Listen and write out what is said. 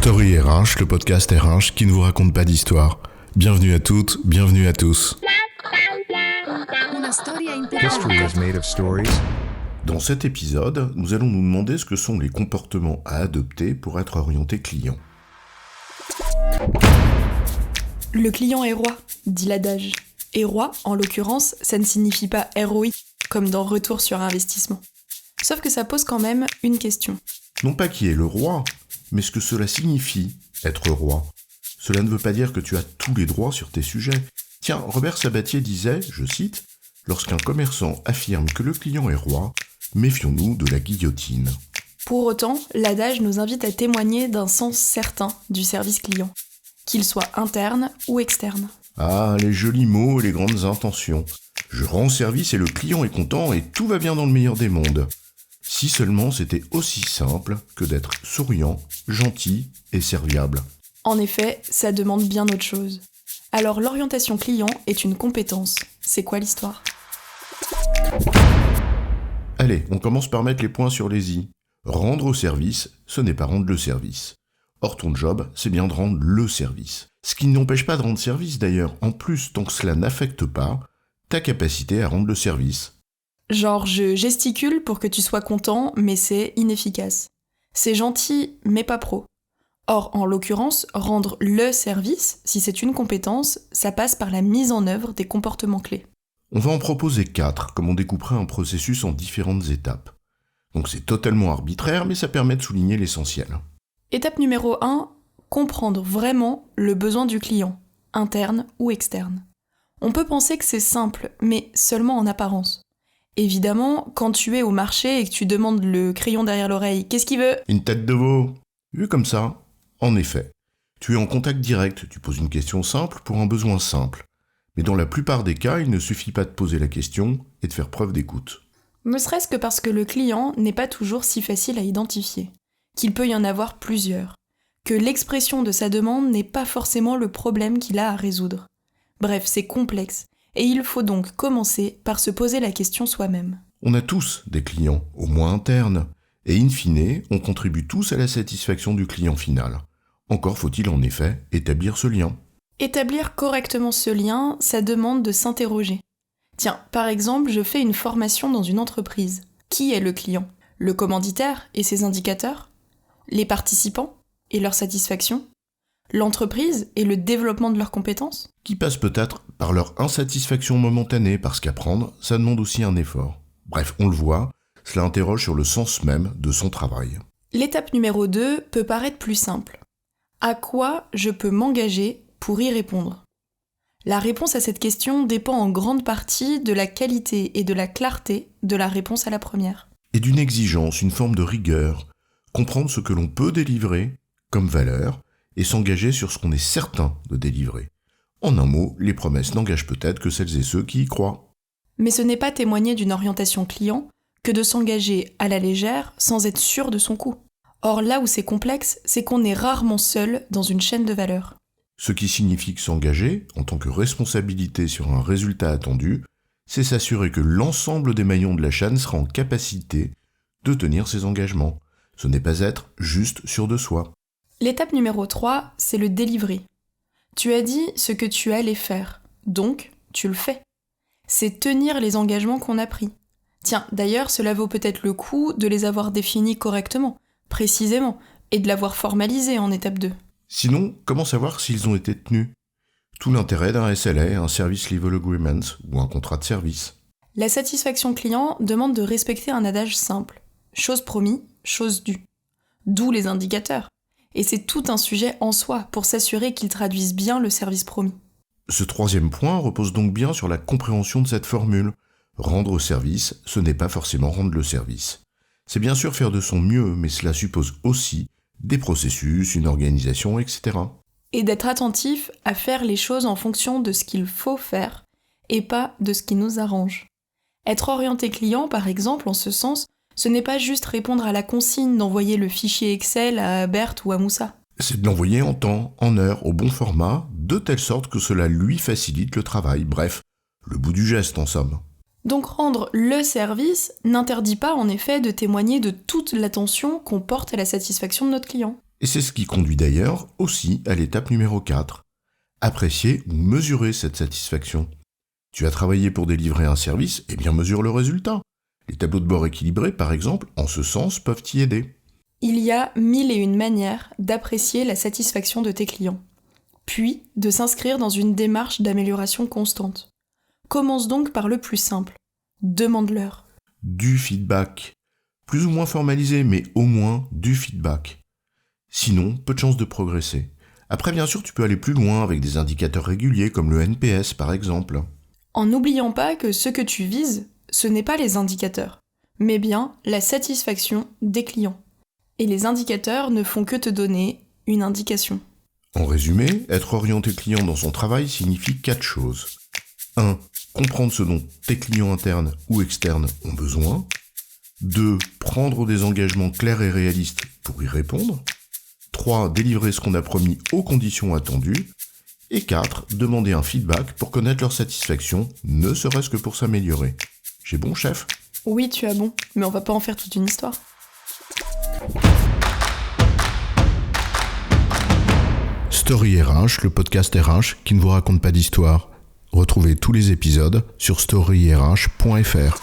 Story RH, le podcast RH qui ne vous raconte pas d'histoire. Bienvenue à toutes, bienvenue à tous. History is made of stories. Dans cet épisode, nous allons nous demander ce que sont les comportements à adopter pour être orienté client. Le client est roi, dit l'adage. Et roi, en l'occurrence, ça ne signifie pas héroïque, comme dans Retour sur investissement. Sauf que ça pose quand même une question. Non pas qui est le roi, mais ce que cela signifie, être roi. Cela ne veut pas dire que tu as tous les droits sur tes sujets. Tiens, Robert Sabatier disait, je cite, « Lorsqu'un commerçant affirme que le client est roi, méfions-nous de la guillotine. » Pour autant, l'adage nous invite à témoigner d'un sens certain du service client, qu'il soit interne ou externe. Ah, les jolis mots et les grandes intentions. Je rends service et le client est content et tout va bien dans le meilleur des mondes. Si seulement c'était aussi simple que d'être souriant, gentil et serviable. En effet, ça demande bien autre chose. Alors l'orientation client est une compétence. C'est quoi l'histoire ? Allez, on commence par mettre les points sur les i. Rendre service, ce n'est pas rendre le service. Or ton job, c'est bien de rendre le service. Ce qui n'empêche pas de rendre service d'ailleurs, en plus tant que cela n'affecte pas ta capacité à rendre le service. Genre je gesticule pour que tu sois content, mais c'est inefficace. C'est gentil, mais pas pro. Or, en l'occurrence, rendre le service, si c'est une compétence, ça passe par la mise en œuvre des comportements clés. On va en proposer 4, comme on découperait un processus en différentes étapes. Donc c'est totalement arbitraire, mais ça permet de souligner l'essentiel. Étape numéro 1, comprendre vraiment le besoin du client, interne ou externe. On peut penser que c'est simple, mais seulement en apparence. Évidemment, quand tu es au marché et que tu demandes le crayon derrière l'oreille, qu'est-ce qu'il veut ? Une tête de veau. Vu comme ça, en effet, tu es en contact direct, tu poses une question simple pour un besoin simple. Mais dans la plupart des cas, il ne suffit pas de poser la question et de faire preuve d'écoute. Ne serait-ce que parce que le client n'est pas toujours si facile à identifier, qu'il peut y en avoir plusieurs, que l'expression de sa demande n'est pas forcément le problème qu'il a à résoudre. Bref, c'est complexe, et il faut donc commencer par se poser la question soi-même. On a tous des clients, au moins internes, et in fine, on contribue tous à la satisfaction du client final. Encore faut-il en effet établir ce lien. Établir correctement ce lien, ça demande de s'interroger. Tiens, par exemple, je fais une formation dans une entreprise. Qui est le client ? Le commanditaire et ses indicateurs ? Les participants et leur satisfaction ? L'entreprise et le développement de leurs compétences ? Qui passe peut-être par leur insatisfaction momentanée, parce qu'apprendre, ça demande aussi un effort. Bref, on le voit, cela interroge sur le sens même de son travail. L'étape numéro 2 peut paraître plus simple. À quoi je peux m'engager pour y répondre ? La réponse à cette question dépend en grande partie de la qualité et de la clarté de la réponse à la première. Et d'une exigence, une forme de rigueur, comprendre ce que l'on peut délivrer comme valeur et s'engager sur ce qu'on est certain de délivrer. En un mot, les promesses n'engagent peut-être que celles et ceux qui y croient. Mais ce n'est pas témoigner d'une orientation client que de s'engager à la légère sans être sûr de son coût. Or là où c'est complexe, c'est qu'on est rarement seul dans une chaîne de valeur. Ce qui signifie que s'engager, en tant que responsabilité sur un résultat attendu, c'est s'assurer que l'ensemble des maillons de la chaîne sera en capacité de tenir ses engagements. Ce n'est pas être juste sûr de soi. L'étape numéro 3, c'est le delivery. Tu as dit ce que tu allais faire, donc tu le fais. C'est tenir les engagements qu'on a pris. Tiens, d'ailleurs, cela vaut peut-être le coup de les avoir définis correctement, précisément, et de l'avoir formalisé en étape 2. Sinon, comment savoir s'ils ont été tenus ? Tout l'intérêt d'un SLA, un Service Level Agreement ou un contrat de service. La satisfaction client demande de respecter un adage simple. Chose promis, chose due. D'où les indicateurs. Et c'est tout un sujet en soi pour s'assurer qu'ils traduisent bien le service promis. Ce troisième point repose donc bien sur la compréhension de cette formule. Rendre service, ce n'est pas forcément rendre le service. C'est bien sûr faire de son mieux, mais cela suppose aussi des processus, une organisation, etc. Et d'être attentif à faire les choses en fonction de ce qu'il faut faire et pas de ce qui nous arrange. Être orienté client, par exemple, en ce sens, ce n'est pas juste répondre à la consigne d'envoyer le fichier Excel à Berthe ou à Moussa. C'est de l'envoyer en temps, en heure, au bon format, de telle sorte que cela lui facilite le travail. Bref, le bout du geste en somme. Donc rendre le service n'interdit pas en effet de témoigner de toute l'attention qu'on porte à la satisfaction de notre client. Et c'est ce qui conduit d'ailleurs aussi à l'étape numéro 4. Apprécier ou mesurer cette satisfaction. Tu as travaillé pour délivrer un service, eh bien mesure le résultat. Les tableaux de bord équilibrés, par exemple, en ce sens, peuvent t'y aider. Il y a 1001 manières d'apprécier la satisfaction de tes clients, puis de s'inscrire dans une démarche d'amélioration constante. Commence donc par le plus simple. Demande-leur. Du feedback. Plus ou moins formalisé, mais au moins du feedback. Sinon, peu de chances de progresser. Après, bien sûr, tu peux aller plus loin avec des indicateurs réguliers comme le NPS, par exemple. En n'oubliant pas que ce que tu vises, ce n'est pas les indicateurs, mais bien la satisfaction des clients. Et les indicateurs ne font que te donner une indication. En résumé, être orienté client dans son travail signifie 4 choses. 1. Comprendre ce dont tes clients internes ou externes ont besoin. 2. Prendre des engagements clairs et réalistes pour y répondre. 3. Délivrer ce qu'on a promis aux conditions attendues. Et 4. Demander un feedback pour connaître leur satisfaction, ne serait-ce que pour s'améliorer. J'ai bon, chef ? Oui, tu as bon, mais on va pas en faire toute une histoire. Story RH, le podcast RH qui ne vous raconte pas d'histoire. Retrouvez tous les épisodes sur storyrh.fr.